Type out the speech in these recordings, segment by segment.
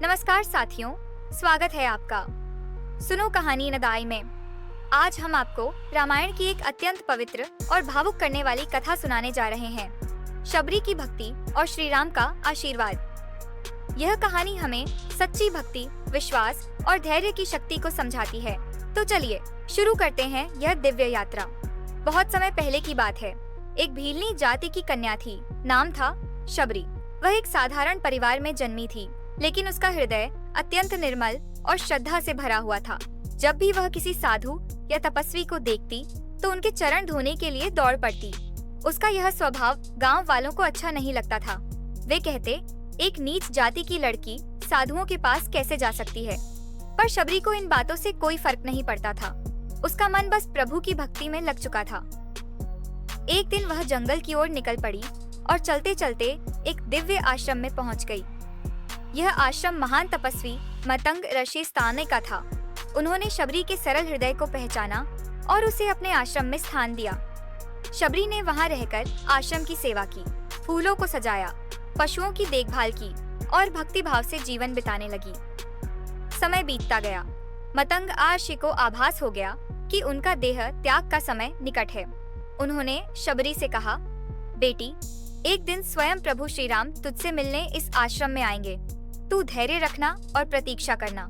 नमस्कार साथियों, स्वागत है आपका। सुनो कहानी नदाई में। आज हम आपको रामायण की एक अत्यंत पवित्र और भावुक करने वाली कथा सुनाने जा रहे हैं, शबरी की भक्ति और श्री राम का आशीर्वाद। यह कहानी हमें सच्ची भक्ति, विश्वास और धैर्य की शक्ति को समझाती है। तो चलिए शुरू करते हैं यह दिव्य यात्रा। बहुत समय पहले की बात है। एक भीलनी जाति की कन्या थी, नाम था शबरी। वह एक साधारण परिवार में जन्मी थी, लेकिन उसका हृदय अत्यंत निर्मल और श्रद्धा से भरा हुआ था। जब भी वह किसी साधु या तपस्वी को देखती, तो उनके चरण धोने के लिए दौड़ पड़ती। उसका यह स्वभाव गांव वालों को अच्छा नहीं लगता था। वे कहते, एक नीच जाति की लड़की साधुओं के पास कैसे जा सकती है। पर शबरी को इन बातों से कोई फर्क नहीं पड़ता था। उसका मन बस प्रभु की भक्ति में लग चुका था। एक दिन वह जंगल की ओर निकल पड़ी और चलते चलते एक दिव्य आश्रम में पहुंच गई। यह आश्रम महान तपस्वी मतंग ऋषि स्थाने का था। उन्होंने शबरी के सरल हृदय को पहचाना और उसे अपने आश्रम में स्थान दिया। शबरी ने वहां रहकर आश्रम की सेवा की, फूलों को सजाया, पशुओं की देखभाल की और भक्ति भाव से जीवन बिताने लगी। समय बीतता गया। मतंग ऋषि को आभास हो गया कि उनका देह त्याग का समय निकट है। उन्होंने शबरी से कहा, बेटी, एक दिन स्वयं प्रभु श्री राम तुझसे मिलने इस आश्रम में आएंगे। तू धैर्य रखना और प्रतीक्षा करना।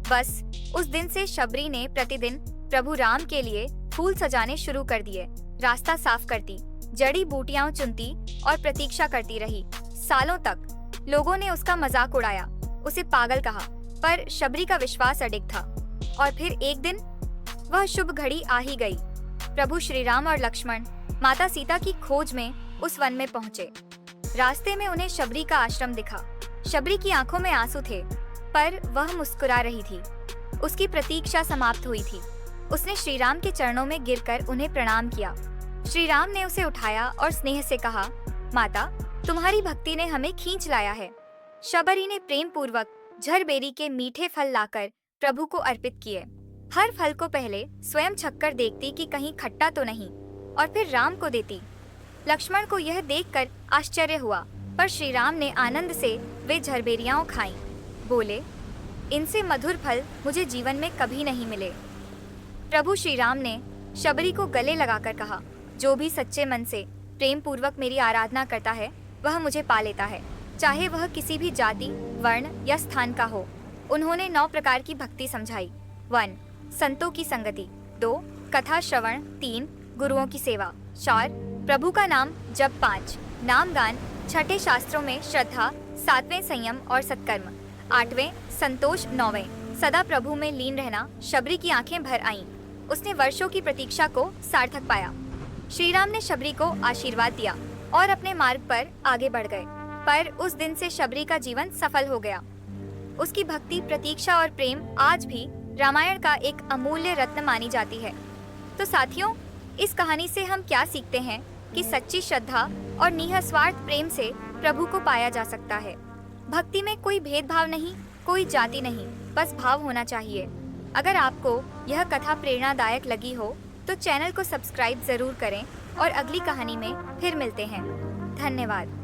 बस उस दिन से शबरी ने प्रतिदिन प्रभु राम के लिए फूल सजाने शुरू कर दिए, रास्ता साफ करती, जड़ी बूटियां चुनती और प्रतीक्षा करती रही। सालों तक लोगों ने उसका मजाक उड़ाया, उसे पागल कहा, पर शबरी का विश्वास अडिग था। और फिर एक दिन वह शुभ घड़ी आ ही गई। प्रभु श्री राम और लक्ष्मण माता सीता की खोज में उस वन में पहुंचे। रास्ते में उन्हें शबरी का आश्रम दिखा। शबरी की आंखों में आंसू थे, पर वह मुस्कुरा रही थी। उसकी प्रतीक्षा समाप्त हुई थी। उसने श्री राम के चरणों में गिरकर उन्हें प्रणाम किया। श्री राम ने उसे उठाया और स्नेह से कहा, माता, तुम्हारी भक्ति ने हमें खींच लाया है। शबरी ने प्रेम पूर्वक झरबेरी के मीठे फल लाकर प्रभु को अर्पित किए। हर फल को पहले स्वयं छककर देखती कि कहीं खट्टा तो नहीं, और फिर राम को देती। लक्ष्मण को यह देखकर आश्चर्य हुआ, पर श्री राम ने आनंद से वे झरबेरियां खाईं। बोले, इनसे मधुर फल मुझे जीवन में कभी नहीं मिले। प्रभु श्री राम ने शबरी को गले लगाकर कहा, जो भी सच्चे मन से प्रेम पूर्वक मेरी आराधना करता है, वह मुझे पा लेता है, चाहे वह किसी भी जाति, वर्ण या स्थान का हो। उन्होंने 9 प्रकार की भक्ति समझाई। 1. संतों की संगति। 2. कथा श्रवण। 3. गुरुओं की सेवा। 4. प्रभु का नाम जप। 5. नाम गान। 6 शास्त्रों में श्रद्धा। 7वें संयम और सत्कर्म। 8वें संतोष। 9वें सदा प्रभु में लीन रहना। शबरी की आंखें भर आईं। उसने वर्षों की प्रतीक्षा को सार्थक पाया। श्री राम ने शबरी को आशीर्वाद दिया और अपने मार्ग पर आगे बढ़ गए। पर उस दिन से शबरी का जीवन सफल हो गया। उसकी भक्ति, प्रतीक्षा और प्रेम आज भी रामायण का एक अमूल्य रत्न मानी जाती है। तो साथियों, इस कहानी से हम क्या सीखते हैं कि सच्ची श्रद्धा और निःस्वार्थ प्रेम से प्रभु को पाया जा सकता है। भक्ति में कोई भेदभाव नहीं, कोई जाति नहीं, बस भाव होना चाहिए। अगर आपको यह कथा प्रेरणादायक लगी हो तो चैनल को सब्सक्राइब जरूर करें और अगली कहानी में फिर मिलते हैं। धन्यवाद।